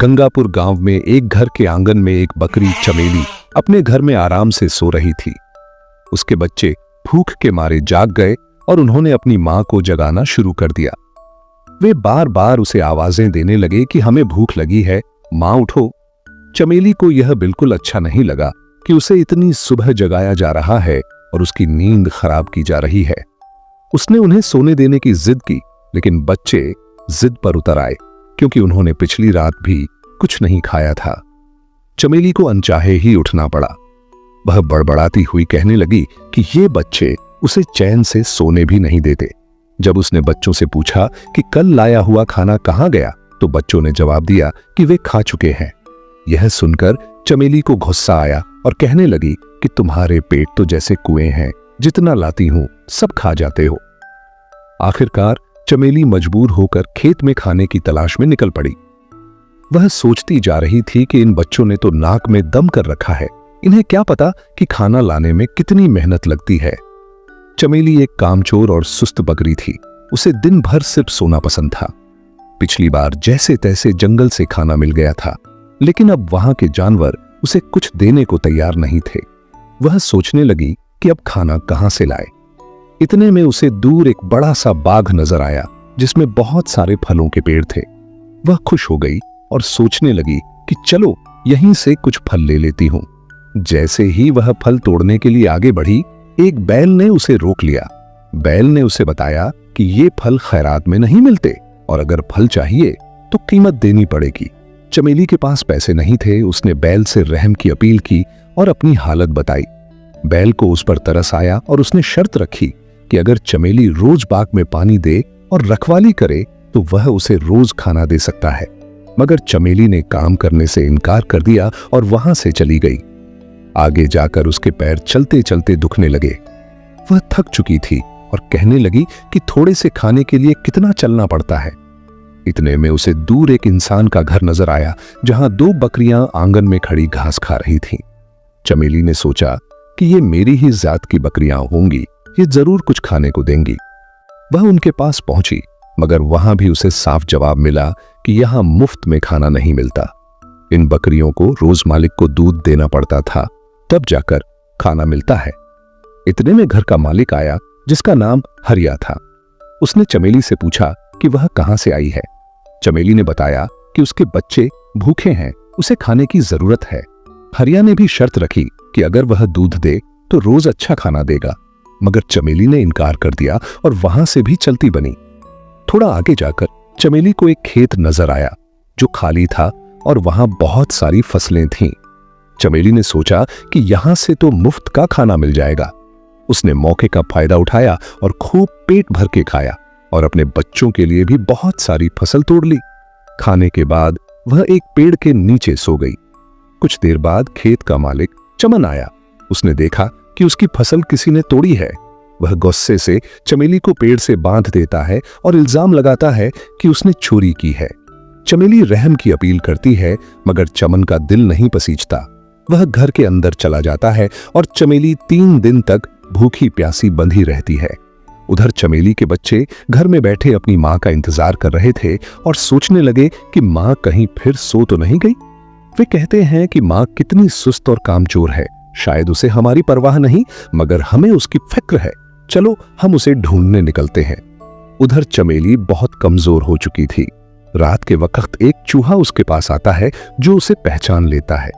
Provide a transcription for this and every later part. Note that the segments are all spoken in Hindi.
गंगापुर गांव में एक घर के आंगन में एक बकरी चमेली अपने घर में आराम से सो रही थी। उसके बच्चे भूख के मारे जाग गए और उन्होंने अपनी मां को जगाना शुरू कर दिया। वे बार बार उसे आवाजें देने लगे कि हमें भूख लगी है, मां उठो। चमेली को यह बिल्कुल अच्छा नहीं लगा कि उसे इतनी सुबह जगाया जा रहा है और उसकी नींद खराब की जा रही है। उसने उन्हें सोने देने की जिद की, लेकिन बच्चे जिद पर उतर आए क्योंकि उन्होंने पिछली रात भी कुछ नहीं खाया था। चमेली को अनचाहे ही उठना पड़ा। वह बड़बड़ाती हुई कहने लगी कि ये बच्चे उसे चैन से सोने भी नहीं देते। जब उसने बच्चों से पूछा कि कल लाया हुआ खाना कहां गया, तो बच्चों ने जवाब दिया कि वे खा चुके हैं। यह सुनकर चमेली को गुस्सा आया और कहने लगी कि तुम्हारे पेट तो जैसे कुएं हैं, जितना लाती हूं सब खा जाते हो। आखिरकार चमेली मजबूर होकर खेत में खाने की तलाश में निकल पड़ी। वह सोचती जा रही थी कि इन बच्चों ने तो नाक में दम कर रखा है, इन्हें क्या पता कि खाना लाने में कितनी मेहनत लगती है। चमेली एक कामचोर और सुस्त बकरी थी। उसे दिन भर सिर्फ सोना पसंद था। पिछली बार जैसे तैसे जंगल से खाना मिल गया था, लेकिन अब वहां के जानवर उसे कुछ देने को तैयार नहीं थे। वह सोचने लगी कि अब खाना कहां से लाए। इतने में उसे दूर एक बड़ा सा बाग नजर आया जिसमें बहुत सारे फलों के पेड़ थे। वह खुश हो गई और सोचने लगी कि चलो यहीं से कुछ फल ले लेती हूं। जैसे ही वह फल तोड़ने के लिए आगे बढ़ी, एक बैल ने उसे रोक लिया। बैल ने उसे बताया कि ये फल खैरात में नहीं मिलते और अगर फल चाहिए तो कीमत देनी पड़ेगी। चमेली के पास पैसे नहीं थे। उसने बैल से रहम की अपील की और अपनी हालत बताई। बैल को उस पर तरस आया और उसने शर्त रखी कि अगर चमेली रोज बाग में पानी दे और रखवाली करे तो वह उसे रोज खाना दे सकता है। मगर चमेली ने काम करने से इनकार कर दिया और वहां से चली गई। आगे जाकर उसके पैर चलते चलते दुखने लगे। वह थक चुकी थी और कहने लगी कि थोड़े से खाने के लिए कितना चलना पड़ता है। इतने में उसे दूर एक इंसान का घर नजर आया जहां दो बकरियां आंगन में खड़ी घास खा रही थीं। चमेली ने सोचा कि ये मेरी ही जात की बकरियां होंगी, ये जरूर कुछ खाने को देंगी। वह उनके पास पहुंची, मगर वहां भी उसे साफ जवाब मिला कि यहां मुफ्त में खाना नहीं मिलता। इन बकरियों को रोज मालिक को दूध देना पड़ता था, तब जाकर खाना मिलता है। इतने में घर का मालिक आया जिसका नाम हरिया था। उसने चमेली से पूछा कि वह कहां से आई है। चमेली ने बताया कि उसके बच्चे भूखे हैं, उसे खाने की जरूरत है। हरिया ने भी शर्त रखी कि अगर वह दूध दे तो रोज अच्छा खाना देगा, मगर चमेली ने इनकार कर दिया और वहां से भी चलती बनी। थोड़ा आगे जाकर चमेली को एक खेत नजर आया जो खाली था और वहां बहुत सारी फसलें थीं। चमेली ने सोचा कि यहां से तो मुफ्त का खाना मिल जाएगा। उसने मौके का फायदा उठाया और खूब पेट भर के खाया और अपने बच्चों के लिए भी बहुत सारी फसल तोड़ ली। खाने के बाद वह एक पेड़ के नीचे सो गई। कुछ देर बाद खेत का मालिक चमन आया। उसने देखा कि उसकी फसल किसी ने तोड़ी है। वह गुस्से से चमेली को पेड़ से बांध देता है और इल्जाम लगाता है कि उसने चोरी की है। चमेली रहम की अपील करती है, मगर चमन का दिल नहीं पसीजता। वह घर के अंदर चला जाता है और चमेली 3 दिन तक भूखी प्यासी बंधी रहती है। उधर चमेली के बच्चे घर में बैठे अपनी मां का इंतजार कर रहे थे और सोचने लगे कि मां कहीं फिर सो तो नहीं गई। वे कहते हैं कि मां कितनी सुस्त और कामचोर है, शायद उसे हमारी परवाह नहीं, मगर हमें उसकी फिक्र है। चलो हम उसे ढूंढने निकलते हैं। उधर चमेली बहुत कमजोर हो चुकी थी। रात के वक्त एक चूहा उसके पास आता है जो उसे पहचान लेता है।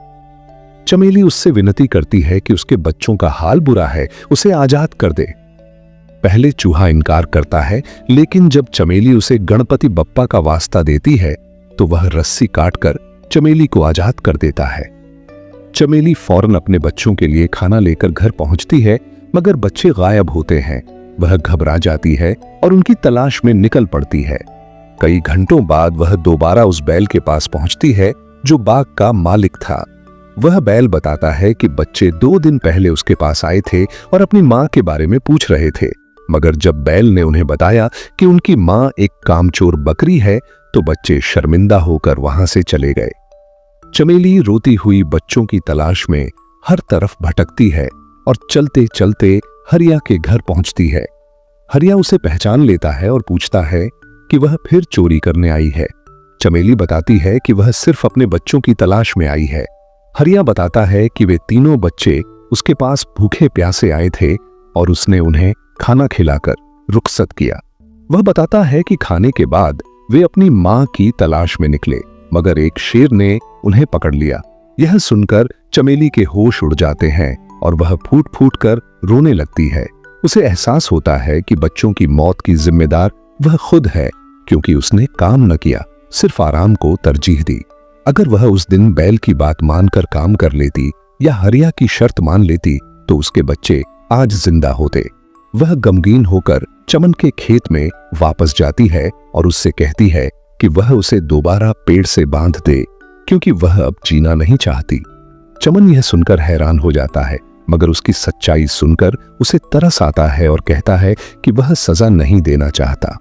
चमेली उससे विनती करती है कि उसके बच्चों का हाल बुरा है, उसे आजाद कर दे। पहले चूहा इनकार करता है, लेकिन जब चमेली उसे गणपति बप्पा का वास्ता देती है तो वह रस्सी काटकर चमेली को आजाद कर देता है। चमेली फौरन अपने बच्चों के लिए खाना लेकर घर पहुंचती है, मगर बच्चे गायब होते हैं। वह घबरा जाती है और उनकी तलाश में निकल पड़ती है। कई घंटों बाद वह दोबारा उस बैल के पास पहुंचती है जो बाग का मालिक था। वह बैल बताता है कि बच्चे 2 दिन पहले उसके पास आए थे और अपनी मां के बारे में पूछ रहे थे, मगर जब बैल ने उन्हें बताया कि उनकी मां एक कामचोर बकरी है तो बच्चे शर्मिंदा होकर वहां से चले गए। चमेली रोती हुई बच्चों की तलाश में हर तरफ भटकती है और चलते चलते हरिया के घर पहुंचती है। हरिया उसे पहचान लेता है और पूछता है कि वह फिर चोरी करने आई है। चमेली बताती है कि वह सिर्फ अपने बच्चों की तलाश में आई है। हरिया बताता है कि वे तीनों बच्चे उसके पास भूखे प्यासे आए थे और उसने उन्हें खाना खिलाकर रुखसत किया। वह बताता है कि खाने के बाद वे अपनी मां की तलाश में निकले, मगर एक शेर ने उन्हें पकड़ लिया। यह सुनकर चमेली के होश उड़ जाते हैं और वह फूट फूट कर रोने लगती है। उसे एहसास होता है कि बच्चों की मौत की जिम्मेदार वह खुद है, क्योंकि उसने काम न किया, सिर्फ आराम को तरजीह दी। अगर वह उस दिन बैल की बात मानकर काम कर लेती या हरिया की शर्त मान लेती तो उसके बच्चे आज जिंदा होते। वह गमगीन होकर चमन के खेत में वापस जाती है और उससे कहती है कि वह उसे दोबारा पेड़ से बांध दे, क्योंकि वह अब जीना नहीं चाहती। चमन यह सुनकर हैरान हो जाता है, मगर उसकी सच्चाई सुनकर उसे तरस आता है और कहता है कि वह सजा नहीं देना चाहता।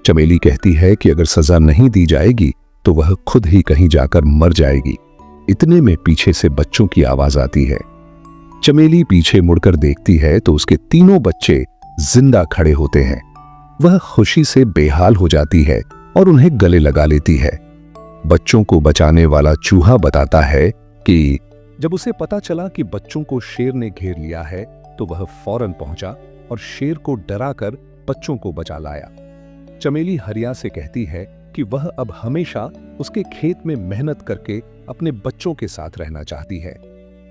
चमेली कहती है कि अगर सजा नहीं दी जाएगी तो वह खुद ही कहीं जाकर मर जाएगी। इतने में पीछे से बच्चों की आवाज आती है। चमेली पीछे मुड़कर देखती है तो उसके तीनों बच्चे जिंदा खड़े होते हैं। वह खुशी से बेहाल हो जाती है और उन्हें गले लगा लेती है। बच्चों को बचाने वाला चूहा बताता है कि जब उसे पता चला कि बच्चों को शेर ने घेर लिया है तो वह फौरन पहुंचा और शेर को डराकर बच्चों को बचा लाया। चमेली हरिया से कहती है कि वह अब हमेशा उसके खेत में मेहनत करके अपने बच्चों के साथ रहना चाहती है।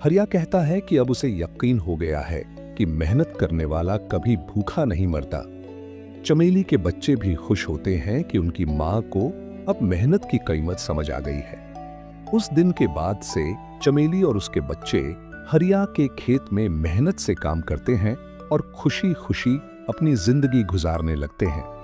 हरिया कहता है कि अब उसे यकीन हो गया है कि मेहनत करने वाला कभी भूखा नहीं मरता। चमेली के बच्चे भी खुश होते हैं कि उनकी मां को अब मेहनत की कीमत समझ आ गई है। उस दिन के बाद से चमेली और उसके बच्चे हरिया के खेत में मेहनत से काम करते हैं और खुशी खुशी अपनी जिंदगी गुजारने लगते हैं।